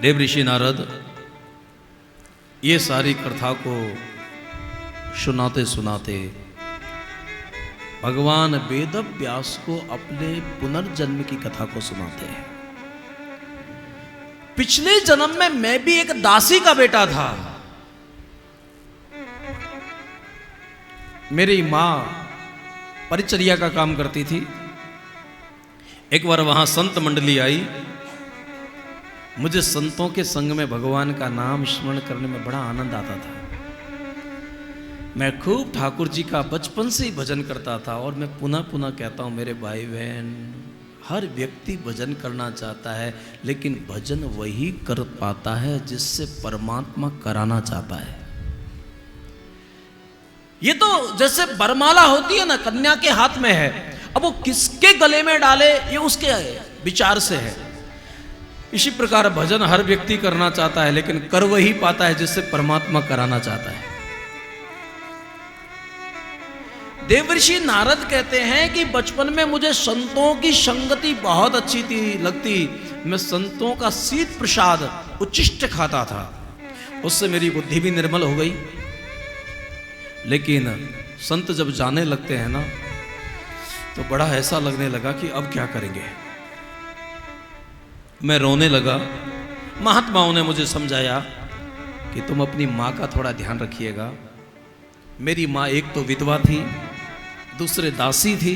देव ऋषि नारद ये सारी कथा को सुनाते सुनाते भगवान वेद व्यास को अपने पुनर्जन्म की कथा को सुनाते हैं। पिछले जन्म में मैं भी एक दासी का बेटा था। मेरी मां परिचर्या का काम करती थी। एक बार वहां संत मंडली आई। मुझे संतों के संग में भगवान का नाम स्मरण करने में बड़ा आनंद आता था। मैं खूब ठाकुर जी का बचपन से ही भजन करता था। और मैं पुनः पुनः कहता हूं मेरे भाई बहन, हर व्यक्ति भजन करना चाहता है, लेकिन भजन वही कर पाता है जिससे परमात्मा कराना चाहता है। ये तो जैसे बरमाला होती है ना, कन्या के हाथ में है, अब वो किसके गले में डाले ये उसके विचार से है। इसी प्रकार भजन हर व्यक्ति करना चाहता है, लेकिन कर वही पाता है जिससे परमात्मा कराना चाहता है। देवर्षि नारद कहते हैं कि बचपन में मुझे संतों की संगति बहुत अच्छी थी लगती। मैं संतों का शीत प्रसाद उच्छिष्ट खाता था, उससे मेरी बुद्धि भी निर्मल हो गई। लेकिन संत जब जाने लगते हैं ना, तो बड़ा ऐसा लगने लगा कि अब क्या करेंगे। मैं रोने लगा। महात्माओं ने मुझे समझाया कि तुम अपनी माँ का थोड़ा ध्यान रखिएगा। मेरी माँ एक तो विधवा थी, दूसरे दासी थी।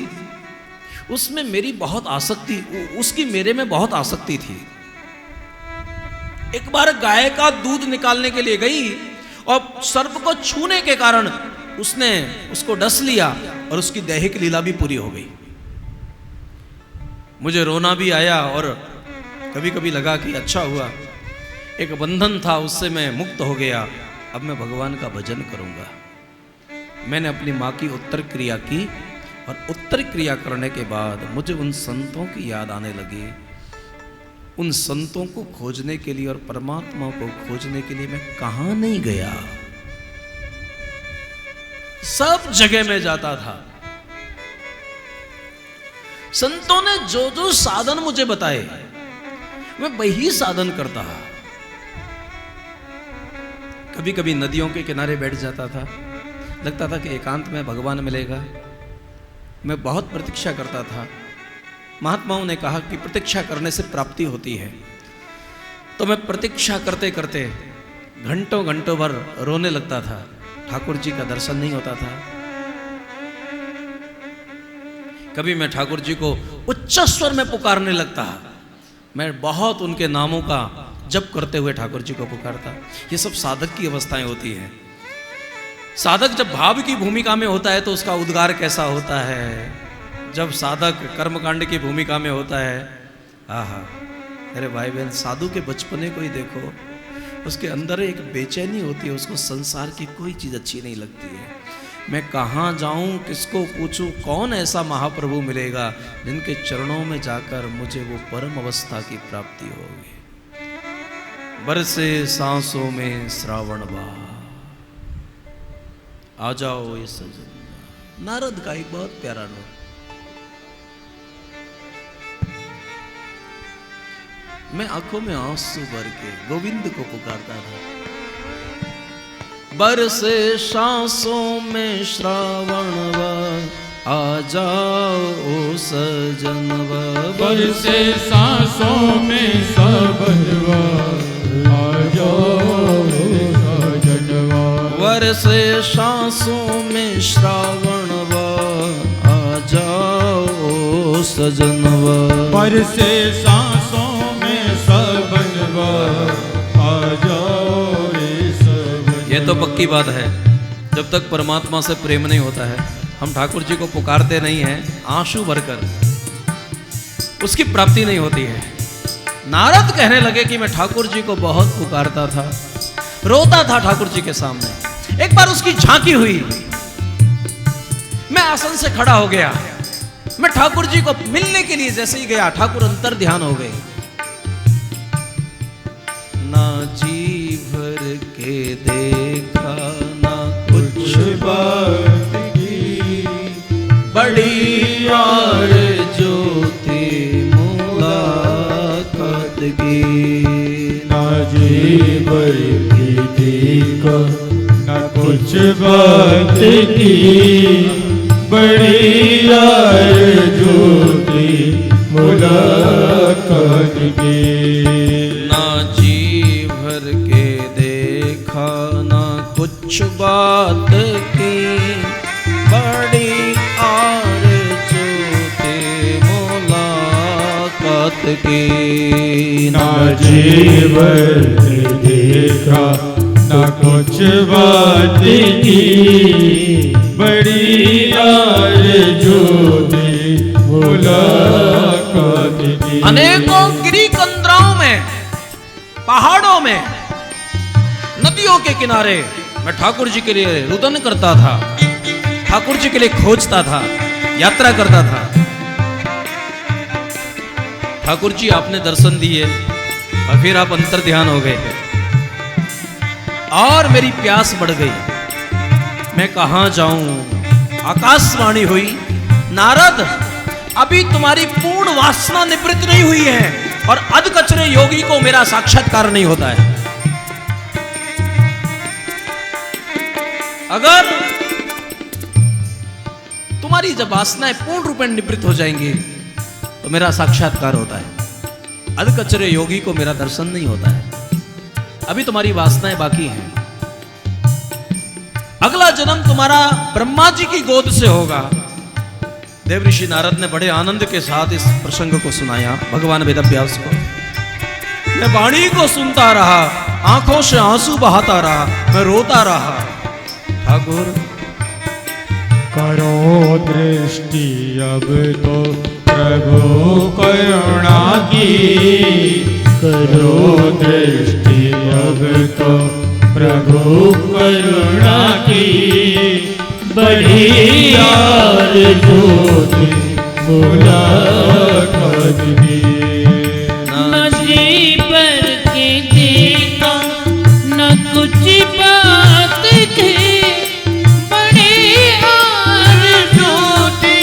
उसमें मेरी बहुत आसक्ति, उसकी मेरे में बहुत आसक्ति थी। एक बार गाय का दूध निकालने के लिए गई और सर्प को छूने के कारण उसने उसको डस लिया और उसकी दैहिक लीला भी पूरी हो गई। मुझे रोना भी आया और कभी कभी लगा कि अच्छा हुआ, एक बंधन था उससे मैं मुक्त हो गया। अब मैं भगवान का भजन करूंगा। मैंने अपनी माँ की उत्तर क्रिया की और उत्तर क्रिया करने के बाद मुझे उन संतों की याद आने लगी। उन संतों को खोजने के लिए और परमात्मा को खोजने के लिए मैं कहां नहीं गया, सब जगह में जाता था। संतों ने जो जो साधन मुझे बताए मैं वही साधन करता। कभी कभी नदियों के किनारे बैठ जाता था, लगता था कि एकांत में भगवान मिलेगा। मैं बहुत प्रतीक्षा करता था। महात्माओं ने कहा कि प्रतीक्षा करने से प्राप्ति होती है। तो मैं प्रतीक्षा करते करते घंटों घंटों भर रोने लगता था। ठाकुर जी का दर्शन नहीं होता था। कभी मैं ठाकुर जी को उच्च स्वर में पुकारने लगता। मैं बहुत उनके नामों का जप करते हुए ठाकुर जी को पुकारता। ये सब साधक की अवस्थाएं होती हैं। साधक जब भाव की भूमिका में होता है तो उसका उद्गार कैसा होता है। जब साधक कर्मकांड की भूमिका में होता है, आहा, अरे भाई बहन, साधु के बचपने को ही देखो, उसके अंदर एक बेचैनी होती है। उसको संसार की कोई चीज अच्छी नहीं लगती है। मैं कहाँ जाऊं, किसको पूछूं, कौन ऐसा महाप्रभु मिलेगा जिनके चरणों में जाकर मुझे वो परम अवस्था की प्राप्ति होगी। बरसे सांसों में श्रावण बाह, आ जाओ ये सजन। नारद का एक बहुत प्यारा नोट। मैं आंखों में आंसू भर के गोविंद को पुकारता था। बरसे सांसों में श्रावणवा, आ जाओ सजनवा। बरसे सांसों में श्रावणवा, आ जाओ सजनवा। बरसे सांसों में श्रावणवा, आ जाओ सजनवा। बरसे सांसों में श्रावणवा, आ जाओ। ये तो पक्की बात है, जब तक परमात्मा से प्रेम नहीं होता है, हम ठाकुर जी को पुकारते नहीं हैं आंसू भरकर, उसकी प्राप्ति नहीं होती है। नारद कहने लगे कि मैं ठाकुर जी को बहुत पुकारता था, रोता था ठाकुर जी के सामने। एक बार उसकी झांकी हुई, मैं आसन से खड़ा हो गया। मैं ठाकुर जी को मिलने के लिए जैसे ही गया, ठाकुर अंतर ध्यान हो गए। ना जी भर के देखा, ना कुछ बात की, बड़ी आरज़ू थी मुलाकात की। ना जीवर की देखा न कुछ बात की, बड़ी आरज़ू थी मुलाकात की। ना जी भर के देखा ना कुछ बात की, बड़ी आरज़ू थी मुलाकात की। ना जीवर देखा ना कुछ बात की, बड़ी आरज़ू थी मुलाकात की। अनेकों गिरी कंदराओं में, पहाड़ों में, नदियों के किनारे मैं ठाकुर जी के लिए रुदन करता था, ठाकुर जी के लिए खोजता था, यात्रा करता था। ठाकुर जी आपने दर्शन दिए और फिर आप अंतर ध्यान हो गए और मेरी प्यास बढ़ गई। मैं कहां जाऊं? आकाशवाणी हुई, नारद अभी तुम्हारी पूर्ण वासना निवृत्त नहीं हुई है और अधकचरे योगी को मेरा साक्षात्कार नहीं होता है। अगर तुम्हारी जब वासनाएं पूर्ण रूप में निवृत्त हो जाएंगी तो मेरा साक्षात्कार होता है। अधकचरे योगी को मेरा दर्शन नहीं होता है। अभी तुम्हारी वासनाएं बाकी हैं। अगला जन्म तुम्हारा ब्रह्मा जी की गोद से होगा। देव ऋषि नारद ने बड़े आनंद के साथ इस प्रसंग को सुनाया भगवान वेदव्यास को। मैं वाणी को सुनता रहा, आंखों से आंसू बहाता रहा, मैं रोता रहा। ठाकुर करो दृष्टि अब तो प्रभु करुणा की, करो दृष्टि अब तो प्रभु करुणा की, बड़ी आरज़ू थी मुलाकात की। न जी पर के देखा न कुछ बात की, बड़ी आरज़ू थी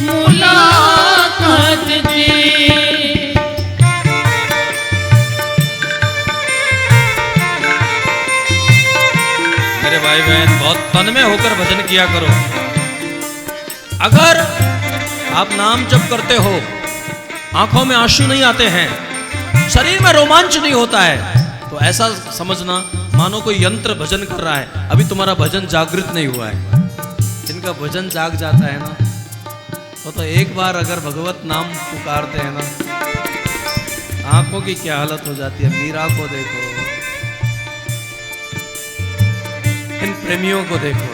मुलाकात की। मेरे भाई बहन बहुत तन में होकर भजन किया करो। अगर आप नाम जप करते हो, आंखों में आंसू नहीं आते हैं, शरीर में रोमांच नहीं होता है, तो ऐसा समझना मानो कोई यंत्र भजन कर रहा है, अभी तुम्हारा भजन जागृत नहीं हुआ है। जिनका भजन जाग जाता है ना, तो एक बार अगर भगवत नाम पुकारते हैं ना, आंखों की क्या हालत हो जाती है। मीरा को देखो, इन प्रेमियों को देखो,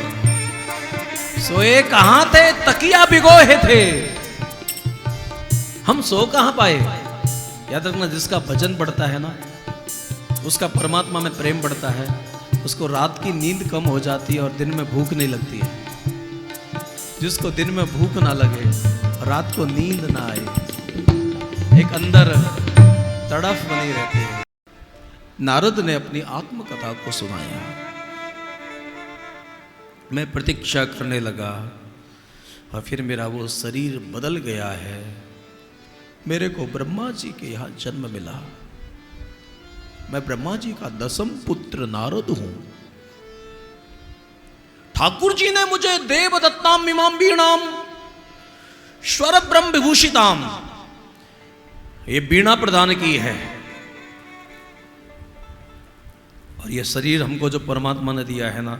सोए कहां थे, तकिया भिगोए थे, हम सो कहां पाए। याद रखना, जिसका भजन बढ़ता है ना, उसका परमात्मा में प्रेम बढ़ता है, उसको रात की नींद कम हो जाती है और दिन में भूख नहीं लगती है। जिसको दिन में भूख ना लगे, रात को नींद ना आए, एक अंदर तड़फ बनी रहती है। नारद ने अपनी आत्मकथा को सुनाया। मैं प्रतीक्षा करने लगा और फिर मेरा वो शरीर बदल गया है। मेरे को ब्रह्मा जी के यहाँ जन्म मिला। मैं ब्रह्मा जी का 10म पुत्र नारद हूं। ठाकुर जी ने मुझे देवदत्ताम इमाम बीणाम स्वर ब्रह्म विभूषिताम, ये बीणा प्रदान की है। और ये शरीर हमको जो परमात्मा ने दिया है ना,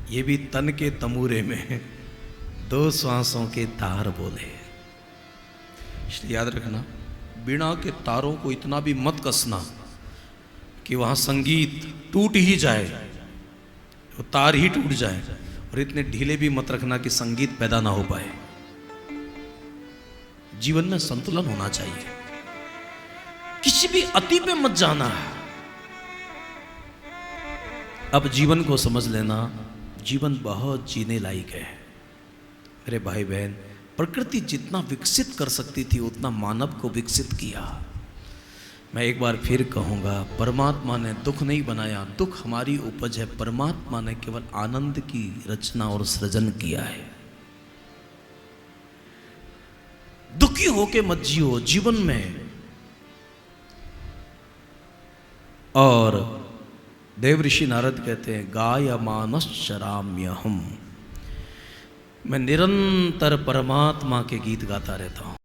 ये भी तन के तमूरे में 2 श्वासों के तार बोले। इसलिए याद रखना, बीणा के तारों को इतना भी मत कसना कि वहां संगीत टूट ही जाए, वो तार ही टूट जाए, और इतने ढीले भी मत रखना कि संगीत पैदा ना हो पाए। जीवन में संतुलन होना चाहिए, किसी भी अति पे मत जाना। अब जीवन को समझ लेना, जीवन बहुत जीने लायक है। मेरे भाई बहन, प्रकृति जितना विकसित कर सकती थी उतना मानव को विकसित किया। मैं एक बार फिर कहूँगा, परमात्मा ने दुख नहीं बनाया, दुख हमारी उपज है। परमात्मा ने केवल आनंद की रचना और सृजन किया है। दुखी होके मत जियो। जीवन में और देव ऋषि नारद कहते हैं गायमानश्चराम्यहम्, मैं निरंतर परमात्मा के गीत गाता रहता हूँ।